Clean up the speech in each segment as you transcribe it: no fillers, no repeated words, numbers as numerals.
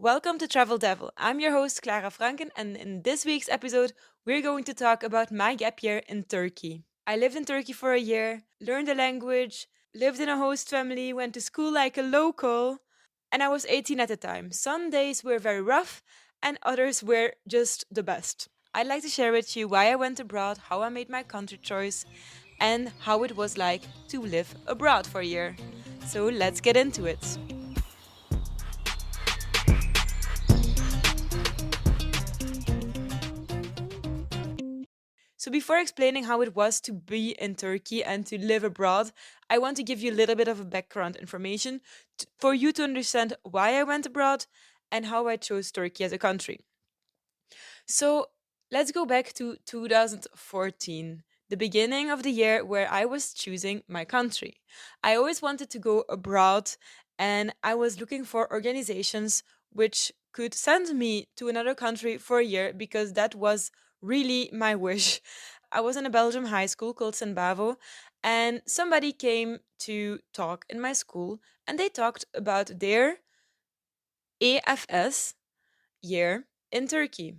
Welcome to Travel Devil. I'm your host, Clara Francken, and in this week's episode, we're going to talk about my gap year in Turkey. I lived in Turkey for a year, learned the language, lived in a host family, went to school like a local, and I was 18 at the time. Some days were very rough, and others were just the best. I'd like to share with you why I went abroad, how I made my country choice, and how it was like to live abroad for a year. So let's get into it. So, before explaining how it was to be in Turkey and to live abroad, I want to give you a little bit of a background information for you to understand why I went abroad and how I chose Turkey as a country. So, let's go back to 2014, the beginning of the year where I was choosing my country. I always wanted to go abroad and I was looking for organizations which could send me to another country for a year because that was really my wish. I was in a Belgium high school called St. Bavo, and somebody came to talk in my school and they talked about their AFS year in Turkey.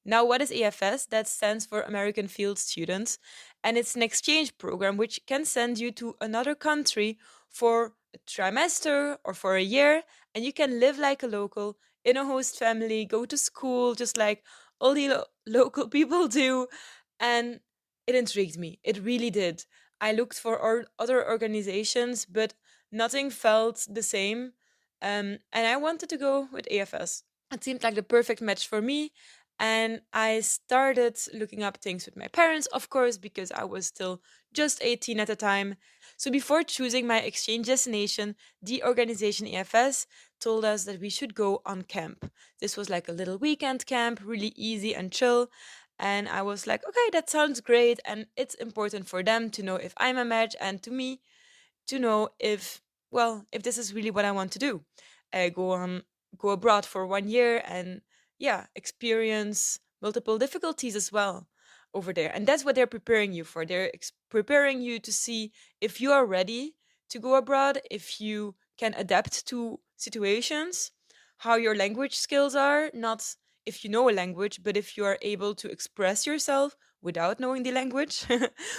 Now, what is AFS? That stands for American Field Students, and it's an exchange program which can send you to another country for a trimester or for a year, and you can live like a local in a host family, go to school just like all the local people do. And it intrigued me. It really did. I looked for other organizations, but nothing felt the same. And I wanted to go with AFS. It seemed like the perfect match for me. And I started looking up things with my parents, of course, because I was still just 18 at the time. So before choosing my exchange destination, the organization EFS told us that we should go on camp. This was like a little weekend camp, really easy and chill. And I was like, okay, that sounds great. And it's important for them to know if I'm a match and to me to know if, well, if this is really what I want to do. Go abroad for 1 year and yeah, experience multiple difficulties as well over there. And that's what they're preparing you for. They're preparing you to see if you are ready to go abroad, if you can adapt to situations, how your language skills are, not if you know a language, but if you are able to express yourself without knowing the language,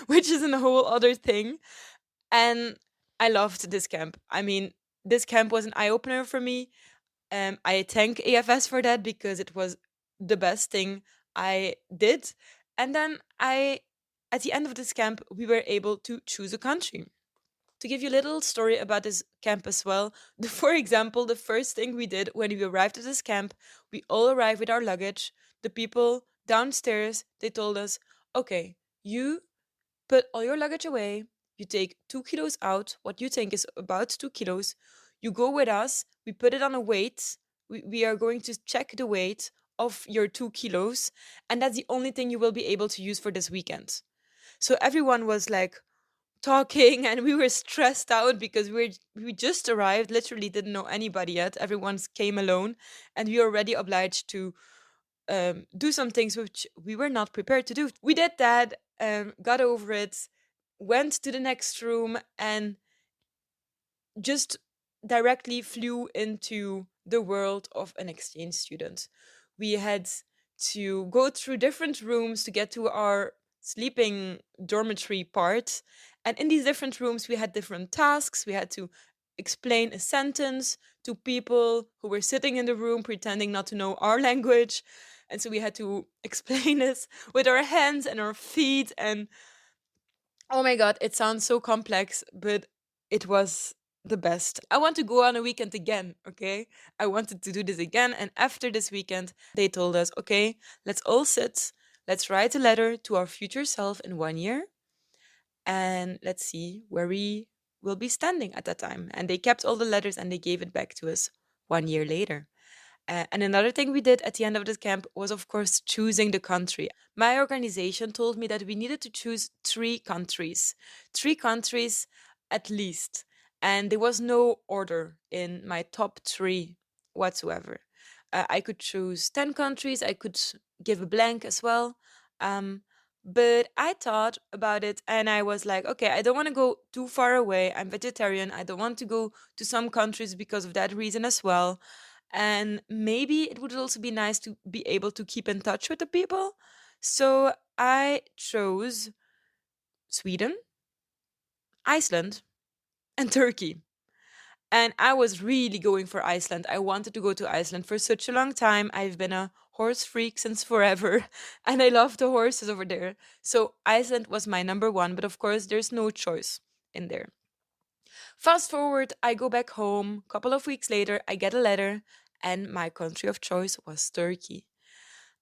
which is a whole other thing. And I loved this camp. I mean, this camp was an eye opener for me. I thank AFS for that because it was the best thing I did. And then at the end of this camp, we were able to choose a country. To give you a little story about this camp as well, for example, the first thing we did when we arrived at this camp, we all arrived with our luggage. The people downstairs, they told us, okay, you put all your luggage away. You take 2 kilos out, what you think is about 2 kilos. You go with us. We put it on a weight. We are going to check the weight of your 2 kilos. And that's the only thing you will be able to use for this weekend. So everyone was like talking and we were stressed out because we just arrived, literally didn't know anybody yet. Everyone came alone and we were already obliged to do some things which we were not prepared to do. We did that, got over it, went to the next room, and just directly flew into the world of an exchange student. We had to go through different rooms to get to our sleeping dormitory part. And in these different rooms, we had different tasks. We had to explain a sentence to people who were sitting in the room pretending not to know our language. And so we had to explain this with our hands and our feet. And oh my God, it sounds so complex, but it was the best. I want to go on a weekend again, okay? I wanted to do this again. And after this weekend, they told us, okay, let's all sit, let's write a letter to our future self in 1 year, and let's see where we will be standing at that time. And they kept all the letters and they gave it back to us 1 year later. And another thing we did at the end of this camp was, of course, choosing the country. My organization told me that we needed to choose three countries at least. And there was no order in my top three whatsoever. I could choose 10 countries, I could give a blank as well. Um, but I thought about it and I was like, okay, I don't want to go too far away. I'm vegetarian. I don't want to go to some countries because of that reason as well. And maybe it would also be nice to be able to keep in touch with the people. So I chose Sweden, Iceland, and Turkey. And I was really going for Iceland. I wanted to go to Iceland for such a long time. I've been a horse freak since forever, and I love the horses over there. So Iceland was my number one, but of course, there's no choice in there. Fast forward, I go back home. Couple of weeks later, I get a letter, and my country of choice was Turkey.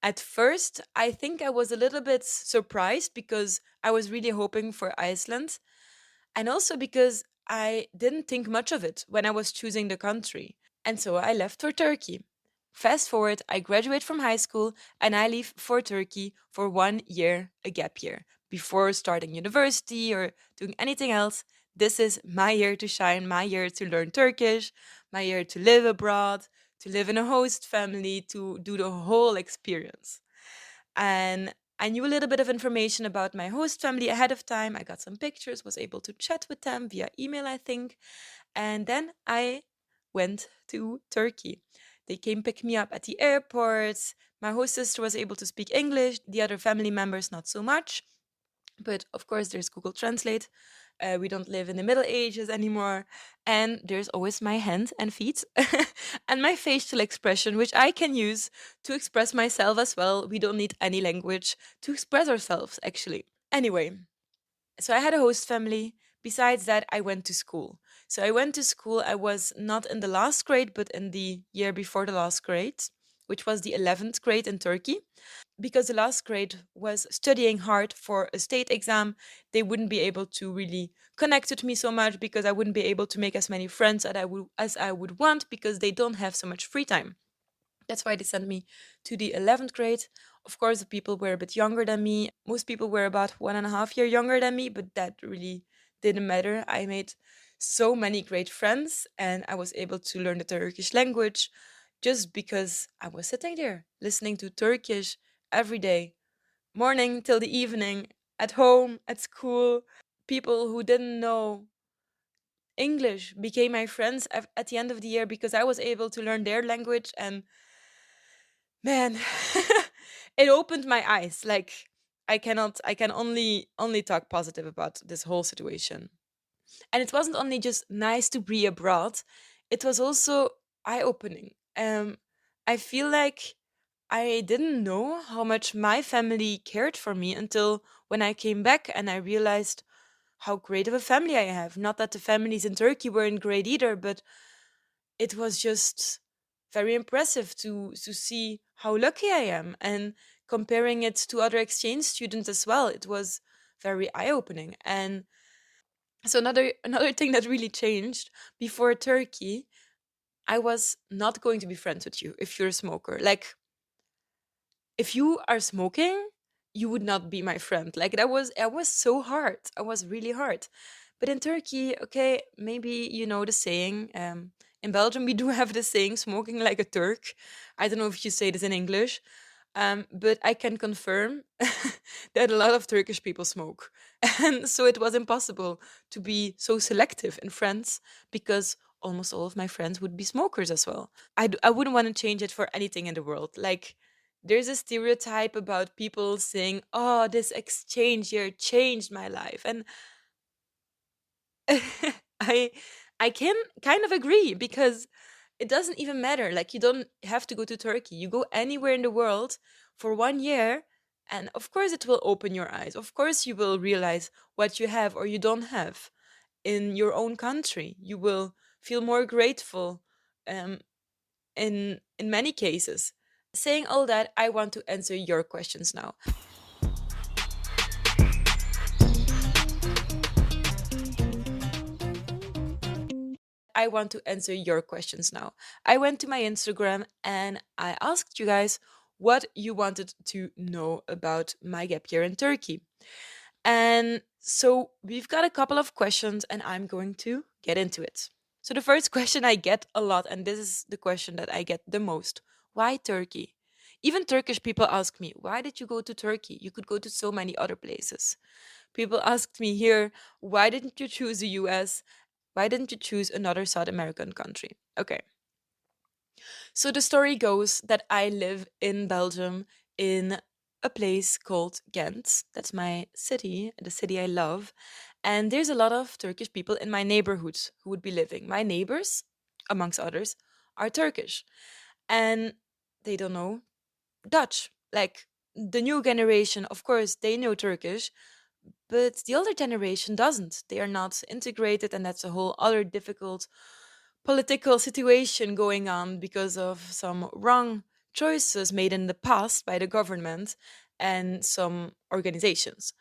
At first, I think I was a little bit surprised because I was really hoping for Iceland, and also because I didn't think much of it when I was choosing the country. And so I left for Turkey. Fast forward, I graduate from high school and I leave for Turkey for 1 year, a gap year. Before starting university or doing anything else, this is my year to shine, my year to learn Turkish, my year to live abroad, to live in a host family, to do the whole experience. And I knew a little bit of information about my host family ahead of time. I got some pictures, was able to chat with them via email, I think. And then I went to Turkey. They came pick me up at the airport. My host sister was able to speak English, the other family members not so much. But of course, there's Google Translate. We don't live in the Middle Ages anymore. And there's always my hands and feet and my facial expression, which I can use to express myself as well. We don't need any language to express ourselves, actually. Anyway, so I had a host family. Besides that, I went to school. So I went to school. I was not in the last grade, but in the year before the last grade, which was the 11th grade in Turkey. Because the last grade was studying hard for a state exam, they wouldn't be able to really connect with me so much because I wouldn't be able to make as many friends as I would want because they don't have so much free time. That's why they sent me to the 11th grade. Of course, the people were a bit younger than me. Most people were about 1.5 years younger than me, but that really didn't matter. I made so many great friends and I was able to learn the Turkish language just because I was sitting there listening to Turkish every day, morning till the evening, at home, at school. People who didn't know English became my friends at the end of the year because I was able to learn their language. And man, it opened my eyes. Like, I can only talk positive about this whole situation. And it wasn't only just nice to be abroad, it was also eye opening. I feel like I didn't know how much my family cared for me until when I came back and I realized how great of a family I have. Not that the families in Turkey weren't great either, but it was just very impressive to see how lucky I am, and comparing it to other exchange students as well. It was very eye opening. And so another thing that really changed before Turkey, I was not going to be friends with you if you're a smoker. Like, if you are smoking, you would not be my friend. Like, that was so hard. I was really hard. But in Turkey, okay, maybe you know the saying. In Belgium, we do have the saying "smoking like a Turk." I don't know if you say this in English, but I can confirm that a lot of Turkish people smoke, and so it was impossible to be so selective in friends because almost all of my friends would be smokers as well. I wouldn't want to change it for anything in the world. Like, there's a stereotype about people saying, "Oh, this exchange year changed my life," and I I can kind of agree because it doesn't even matter. Like, you don't have to go to Turkey. You go anywhere in the world for 1 year, and of course it will open your eyes. Of course you will realize what you have or you don't have in your own country. You will feel more grateful in many cases. Saying all that, I want to answer your questions now. I want to answer your questions now. I went to my Instagram and I asked you guys what you wanted to know about my gap year in Turkey. And so we've got a couple of questions and I'm going to get into it. So the first question I get a lot, and this is the question that I get the most: why Turkey? Even Turkish people ask me, why did you go to Turkey? You could go to so many other places. People asked me here, why didn't you choose the US? Why didn't you choose another South American country? Okay. So the story goes that I live in Belgium in a place called Ghent. That's my city, the city I love. And there's a lot of Turkish people in my neighborhood who would be living. My neighbors, amongst others, are Turkish. And they don't know Dutch. Like the new generation, of course, they know Turkish, but the older generation doesn't. They are not integrated, and that's a whole other difficult political situation going on because of some wrong choices made in the past by the government and some organizations.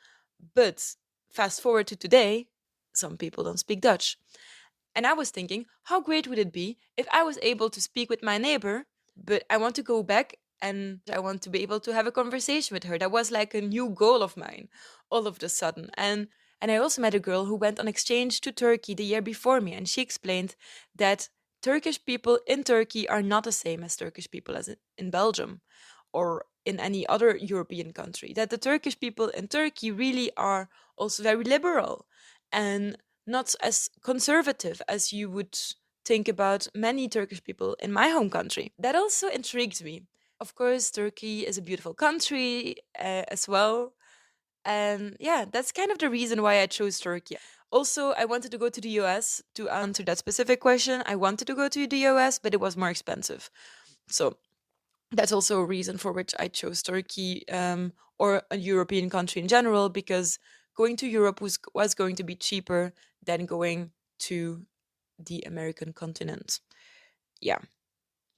But fast forward to today, some people don't speak Dutch. And I was thinking, how great would it be if I was able to speak with my neighbor, but I want to go back and I want to be able to have a conversation with her. That was like a new goal of mine all of a sudden. And I also met a girl who went on exchange to Turkey the year before me, and she explained that Turkish people in Turkey are not the same as Turkish people as in Belgium or in any other European country. That the Turkish people in Turkey really are also very liberal and not as conservative as you would think about many Turkish people in my home country. That also intrigued me. Of course, Turkey is a beautiful country as well. And yeah, that's kind of the reason why I chose Turkey. Also, I wanted to go to the US to answer that specific question. I wanted to go to the US, but it was more expensive. So that's also a reason for which I chose Turkey or a European country in general, because going to Europe was going to be cheaper than going to the American continent. Yeah.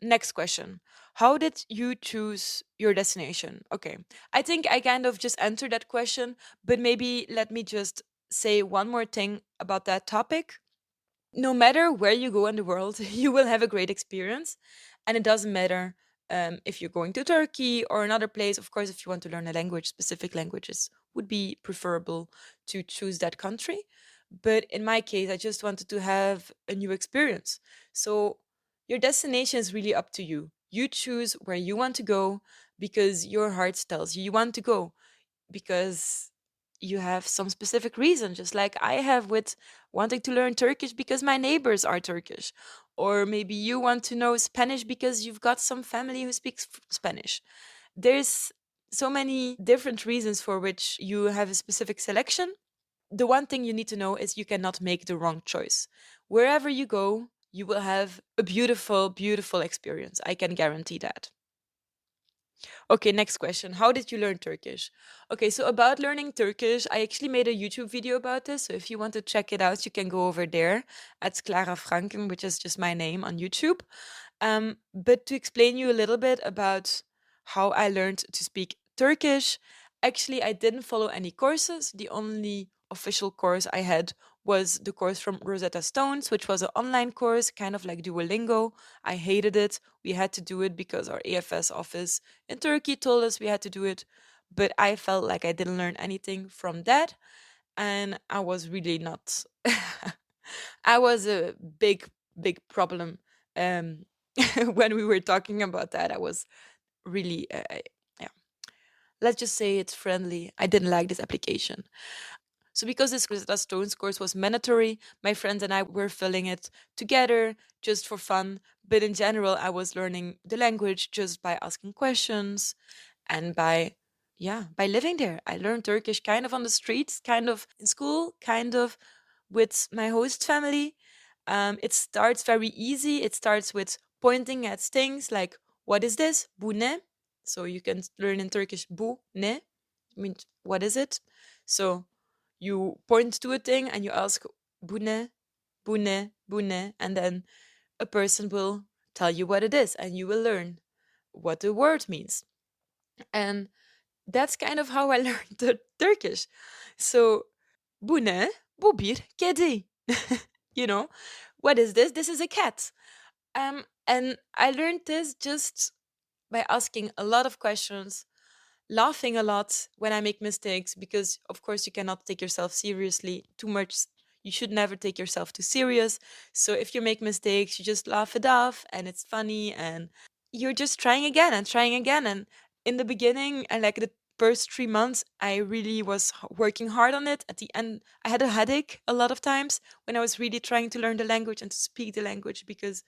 Next question. How did you choose your destination? Okay. I think I kind of just answered that question, but maybe let me just say one more thing about that topic. No matter where you go in the world, you will have a great experience. And it doesn't matter if you're going to Turkey or another place. Of course, if you want to learn a language, specific languages would be preferable to choose that country. But in my case, I just wanted to have a new experience. So your destination is really up to you. You choose where you want to go because your heart tells you want to go, because you have some specific reason, just like I have with wanting to learn Turkish because my neighbors are Turkish. Or maybe you want to know Spanish because you've got some family who speaks Spanish. There's so many different reasons for which you have a specific selection. The one thing you need to know is you cannot make the wrong choice. Wherever you go, you will have a beautiful, beautiful experience. I can guarantee that. Okay, next question. How did you learn Turkish? Okay, so about learning Turkish, I actually made a YouTube video about this. So if you want to check it out, you can go over there at Clara Francken, which is just my name on YouTube. But to explain you a little bit about how I learned to speak Turkish, actually, I didn't follow any courses. The only official course I had was the course from Rosetta Stones, which was an online course, kind of like Duolingo. I hated it. We had to do it because our AFS office in Turkey told us we had to do it. But I felt like I didn't learn anything from that. And I was really not. I was a big, big problem when we were talking about that. I was really, yeah, let's just say it's friendly. I didn't like this application. So because this Rosetta Stones course was mandatory, my friends and I were filling it together just for fun. But in general, I was learning the language just by asking questions and by, yeah, by living there. I learned Turkish kind of on the streets, kind of in school, kind of with my host family. It starts very easy. It starts with pointing at things like, what is this? Bu ne? So you can learn in Turkish, bu ne? I mean, what is it? So you point to a thing and you ask, bu ne? Bu ne? Bu ne? And then a person will tell you what it is and you will learn what the word means. And that's kind of how I learned Turkish. So, bu ne? Bu bir kedi. You know, what is this? This is a cat. And I learned this just by asking a lot of questions, laughing a lot when I make mistakes, because of course you cannot take yourself seriously too much. You should never take yourself too serious. So if you make mistakes, you just laugh it off and it's funny and you're just trying again and trying again. And in the beginning, and like the first 3 months, I really was working hard on it. At the end, I had a headache a lot of times when I was really trying to learn the language and to speak the language, because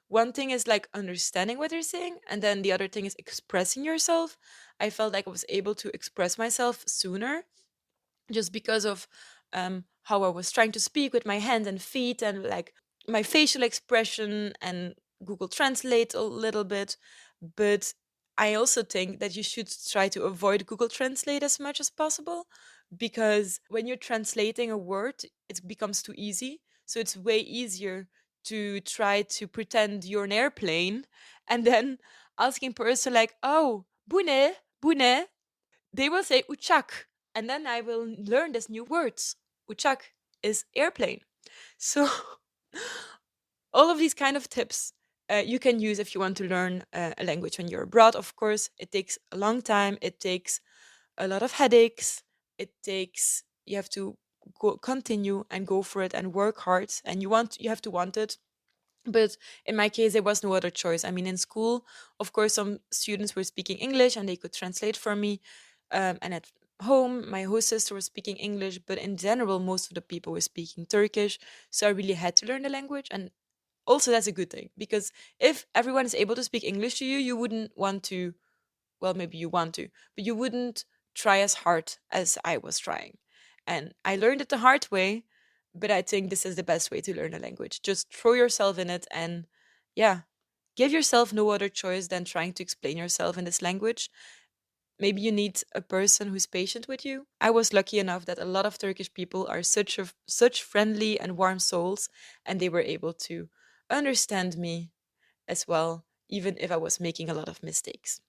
one thing is like understanding what they're saying, and then the other thing is expressing yourself. I felt like I was able to express myself sooner just because of how I was trying to speak with my hands and feet and like my facial expression and Google Translate a little bit. But I also think that you should try to avoid Google Translate as much as possible, because when you're translating a word, it becomes too easy. So it's way easier to try to pretend you're an airplane and then asking person like, oh, bune, bune, they will say uchak, and then I will learn this new words. Uchak is airplane. So all of these kind of tips you can use if you want to learn a language when you're abroad. Of course, it takes a long time. It takes a lot of headaches. It takes you have to continue and go for it and work hard, and you have to want it. But in my case, there was no other choice. I mean, in school, of course, some students were speaking English and they could translate for me. And at home, my host sister was speaking English, but in general, most of the people were speaking Turkish. So I really had to learn the language. And also, that's a good thing, because if everyone is able to speak English to you, you wouldn't want to, well, maybe you want to, but you wouldn't try as hard as I was trying. And I learned it the hard way, but I think this is the best way to learn a language. Just throw yourself in it and, yeah, give yourself no other choice than trying to explain yourself in this language. Maybe you need a person who's patient with you. I was lucky enough that a lot of Turkish people are such friendly and warm souls, and they were able to understand me as well, even if I was making a lot of mistakes.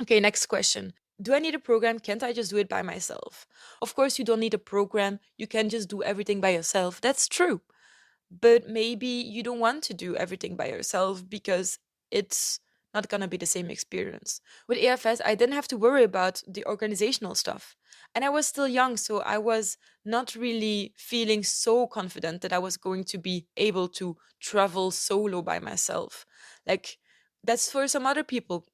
Okay, next question. Do I need a program? Can't I just do it by myself? Of course, you don't need a program. You can just do everything by yourself. That's true. But maybe you don't want to do everything by yourself because it's not going to be the same experience. With AFS, I didn't have to worry about the organizational stuff. And I was still young, so I was not really feeling so confident that I was going to be able to travel solo by myself. Like, that's for some other people,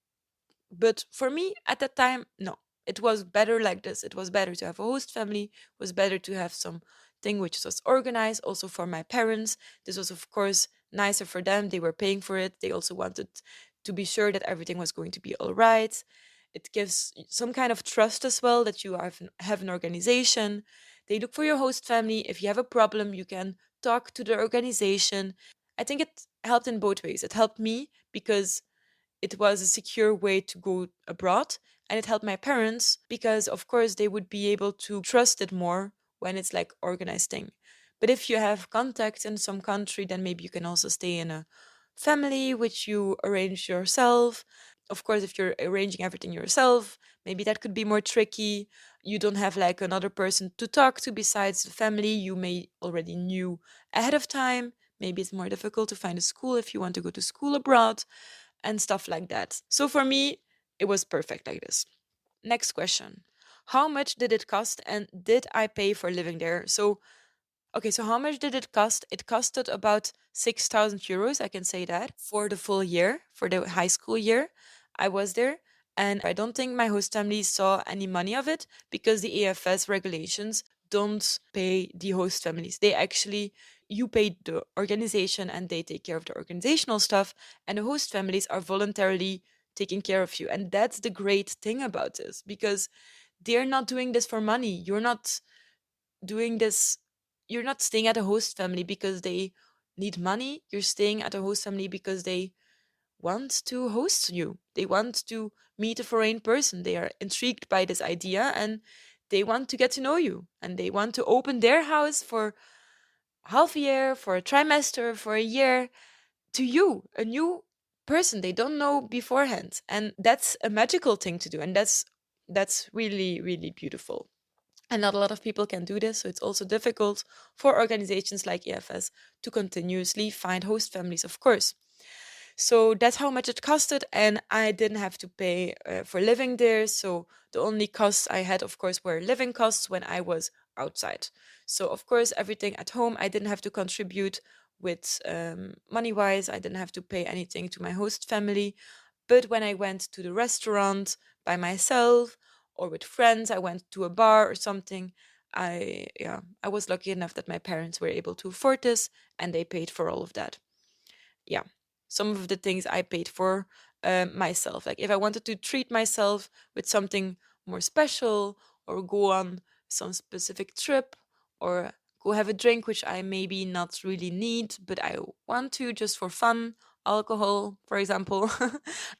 but for me at that time, no. It was better like this. It was better to have a host family. It was better to have something which was organized. Also for my parents, this was of course nicer for them. They were paying for it. They also wanted to be sure that everything was going to be all right. It gives some kind of trust as well that you have an organization. They look for your host family. If you have a problem, you can talk to the organization. I think it helped in both ways. It helped me because it was a secure way to go abroad, and it helped my parents because of course they would be able to trust it more when it's like organized thing. But if you have contacts in some country, then maybe you can also stay in a family which you arrange yourself. Of course, if you're arranging everything yourself, maybe that could be more tricky. You don't have like another person to talk to besides the family you may already knew ahead of time. Maybe it's more difficult to find a school if you want to go to school abroad and stuff like that. So for me, it was perfect like this. Next question. How much did it cost and did I pay for living there? So, okay, so how much did it cost? It costed about 6,000 euros, I can say that, for the full year, for the high school year I was there. And I don't think my host family saw any money of it because the AFS regulations don't pay the host families. They actually, you pay the organization and they take care of the organizational stuff, and the host families are voluntarily taking care of you. And that's the great thing about this, because they're not doing this for money. You're not doing this, you're not staying at a host family because they need money. You're staying at a host family because they want to host you. They want to meet a foreign person. They are intrigued by this idea and they want to get to know you, and they want to open their house for half a year, for a trimester, for a year, to you, a new person they don't know beforehand. And that's a magical thing to do, and that's really really beautiful. And not a lot of people can do this, so it's also difficult for organizations like EFS to continuously find host families, of course. So that's how much it costed, and I didn't have to pay for living there. So the only costs I had, of course, were living costs when I was outside. So of course, everything at home I didn't have to contribute with money wise. I didn't have to pay anything to my host family. But when I went to the restaurant by myself or with friends, I went to a bar or something. I was lucky enough that my parents were able to afford this, and they paid for all of that. Yeah. some of the things I paid for myself. Like if I wanted to treat myself with something more special, or go on some specific trip, or go have a drink which I maybe not really need but I want to just for fun, alcohol for example,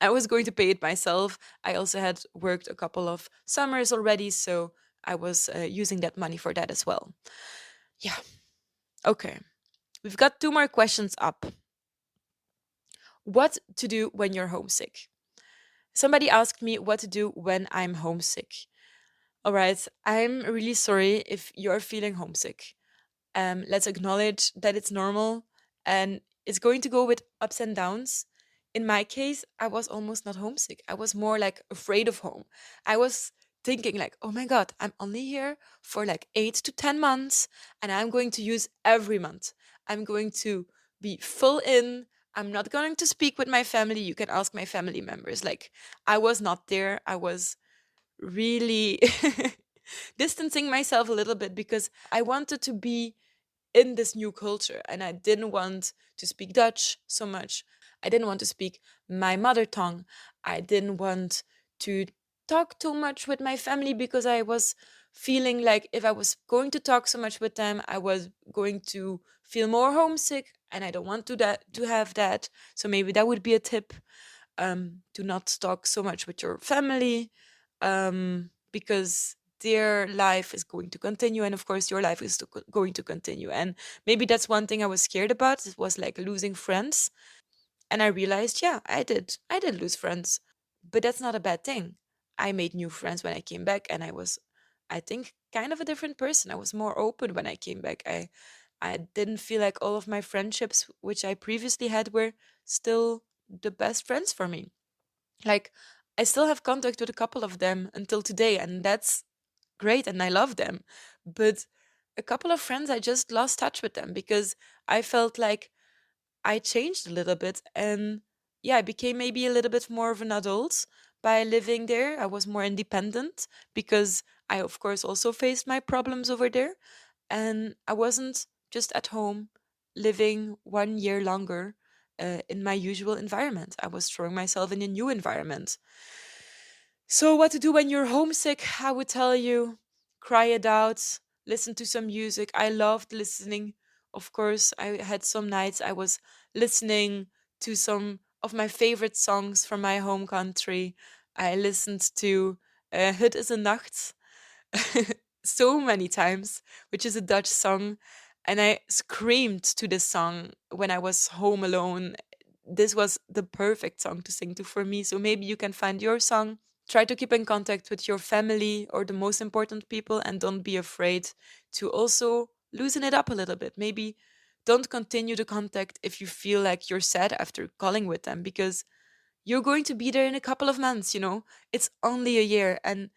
I was going to pay it myself. I also had worked a couple of summers already, so I was using that money for that as well. Yeah. Okay. We've got two more questions up. What to do when you're homesick? Somebody asked me what to do when I'm homesick. All right, I'm really sorry if you're feeling homesick. Let's acknowledge that it's normal and it's going to go with ups and downs. In my case, I was almost not homesick. I was more like afraid of home. I was thinking like, oh my God, I'm only here for like 8 to 10 months and I'm going to use every month. I'm going to be full in. I'm not going to speak with my family. You can ask my family members. Like, I was not there. I was really distancing myself a little bit because I wanted to be in this new culture and I didn't want to speak Dutch so much. I didn't want to speak my mother tongue. I didn't want to talk too much with my family because I was feeling like if I was going to talk so much with them, I was going to feel more homesick and I don't want to have that. So maybe that would be a tip. Do not talk so much with your family, because their life is going to continue and of course your life is going to continue. And maybe that's one thing I was scared about. It was like losing friends. And I realized, yeah, I did lose friends, but that's not a bad thing. I made new friends when I came back and I was, I think, kind of a different person. I was more open when I came back. I didn't feel like all of my friendships which I previously had were still the best friends for me. Like, I still have contact with a couple of them until today, and that's great, and I love them. But a couple of friends, I just lost touch with them because I felt like I changed a little bit. And yeah, I became maybe a little bit more of an adult by living there. I was more independent because I, of course, also faced my problems over there. And I wasn't just at home living 1 year longer in my usual environment. I was throwing myself in a new environment. So, what to do when you're homesick? I would tell you, cry it out, listen to some music. I loved listening. Of course, I had some nights I was listening to some of my favorite songs from my home country. I listened to Het is een Nacht so many times, which is a Dutch song. And I screamed to this song when I was home alone. This was the perfect song to sing to for me. So maybe you can find your song. Try to keep in contact with your family or the most important people and don't be afraid to also loosen it up a little bit. Maybe don't continue the contact if you feel like you're sad after calling with them because you're going to be there in a couple of months, you know? It's only a year. And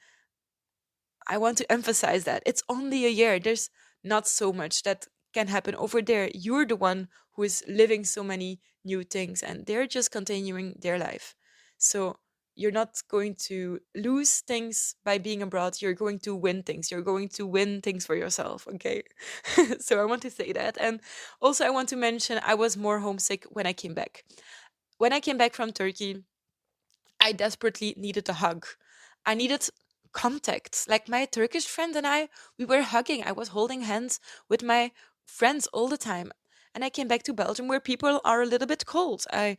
I want to emphasize that it's only a year. There's not so much that can happen over there. You're the one who is living so many new things and they're just continuing their life. So you're not going to lose things by being abroad. You're going to win things. You're going to win things for yourself. Okay. So I want to say that. And also, I want to mention I was more homesick when I came back. When I came back from Turkey, I desperately needed a hug. I needed contact. Like my Turkish friend and I, we were hugging. I was holding hands with my friends all the time. And I came back to Belgium where people are a little bit cold. I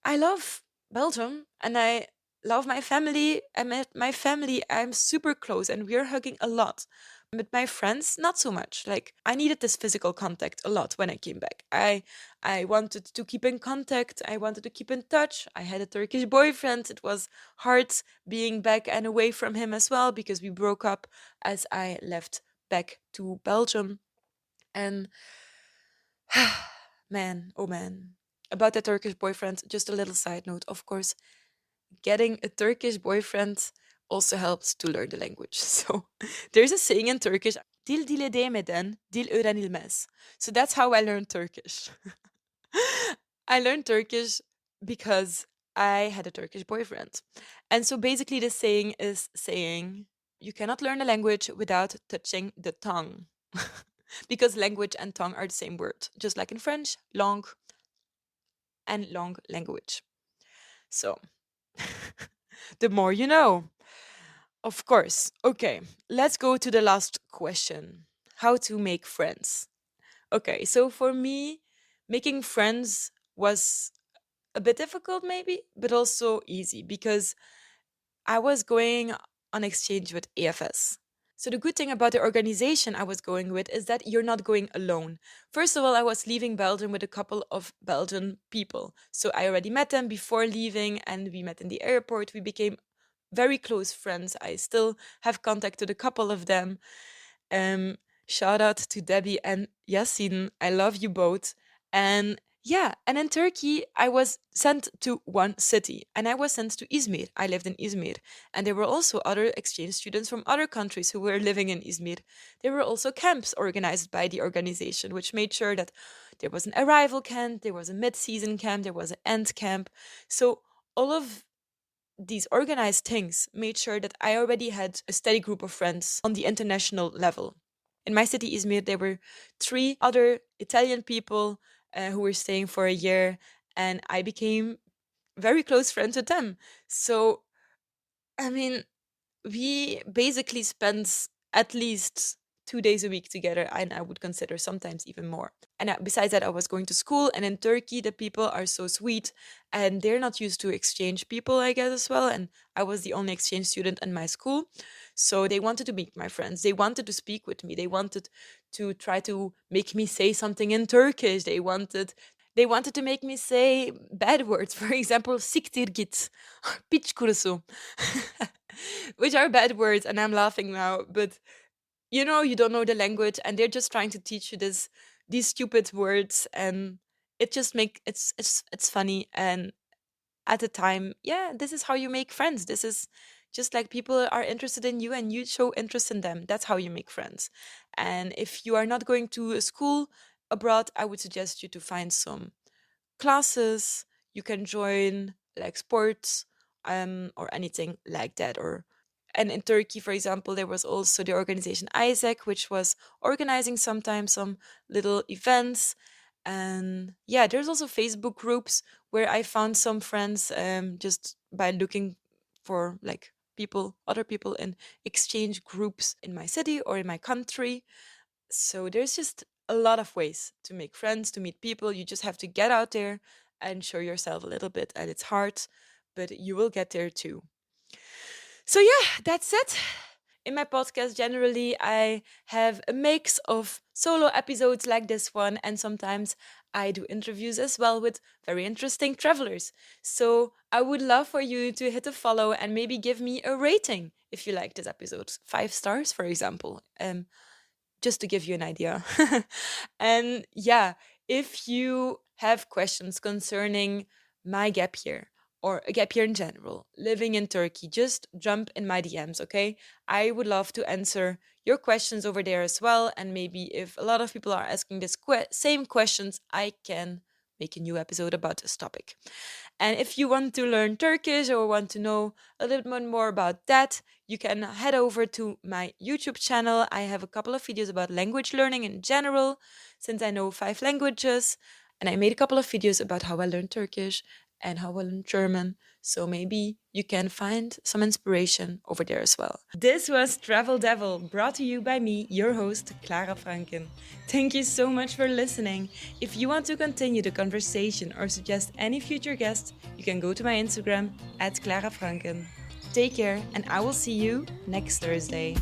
love Belgium and I love my family. And with my family, I'm super close and we're hugging a lot. With my friends, not so much. Like I needed this physical contact a lot when I came back. I wanted to keep in contact. I wanted to keep in touch. I had a Turkish boyfriend. It was hard being back and away from him as well because we broke up as I left back to Belgium. And man, oh man. About the Turkish boyfriend, just a little side note. Of course, getting a Turkish boyfriend also helps to learn the language. So there's a saying in Turkish, dil dile değmeden dil öğrenilmez. So that's how I learned Turkish. I learned Turkish because I had a Turkish boyfriend. And so basically the saying is saying you cannot learn a language without touching the tongue. Because language and tongue are the same word, just like in French, langue and long language. So, the more you know. Of course. Okay, let's go to the last question. How to make friends. Okay, so for me, making friends was a bit difficult, maybe, but also easy because I was going on exchange with AFS. So the good thing about the organization I was going with is that you're not going alone. First of all, I was leaving Belgium with a couple of Belgian people. So I already met them before leaving and we met in the airport. We became very close friends. I still have contact with a couple of them. Um, Shout out to Debbie and Yasin. I love you both. And yeah, and in Turkey, I was sent to one city and I was sent to Izmir. I lived in Izmir. And there were also other exchange students from other countries who were living in Izmir. There were also camps organized by the organization, which made sure that there was an arrival camp, there was a mid season camp, there was an end camp. So all of these organized things made sure that I already had a steady group of friends on the international level. In my city, Izmir, there were three other Italian people who were staying for a year, and I became very close friends with them. So, I mean, we basically spent at least 2 days a week together, and I would consider sometimes even more. And besides that, I was going to school, and in Turkey, the people are so sweet, and they're not used to exchange people, I guess, as well. And I was the only exchange student in my school, so they wanted to meet my friends. They wanted to speak with me. They wanted to try to make me say something in Turkish. They wanted to make me say bad words. For example, siktir git, piç kurusu, which are bad words, and I'm laughing now, but you don't know the language and they're just trying to teach you these stupid words, and it just make it's funny. And at the time, yeah, this is how you make friends. This is just like people are interested in you and you show interest in them. That's how you make friends. And if you are not going to a school abroad, I would suggest you to find some classes you can join, like sports, or anything like that. Or and in Turkey, for example, there was also the organization Isaac, which was organizing sometimes some little events. And yeah, there's also Facebook groups where I found some friends, just by looking for like other people in exchange groups in my city or in my country. So there's just a lot of ways to make friends, to meet people. You just have to get out there and show yourself a little bit. And it's hard, but you will get there too. So yeah, that's it. In my podcast, generally, I have a mix of solo episodes like this one, and sometimes I do interviews as well with very interesting travelers. So I would love for you to hit a follow and maybe give me a rating if you like this episode. 5 stars, for example. Just to give you an idea. And yeah, if you have questions concerning my gap year or a gap year in general, living in Turkey, just jump in my DMs, okay? I would love to answer your questions over there as well. And maybe if a lot of people are asking this same questions, I can make a new episode about this topic. And if you want to learn Turkish or want to know a little bit more about that, you can head over to my YouTube channel. I have a couple of videos about language learning in general, since I know 5 languages. And I made a couple of videos about how I learned Turkish and how I learned German. So maybe you can find some inspiration over there as well. This was Travel Devil, brought to you by me, your host, Clara Francken. Thank you so much for listening. If you want to continue the conversation or suggest any future guests, you can go to my Instagram @Clara Francken. Take care, and I will see you next Thursday.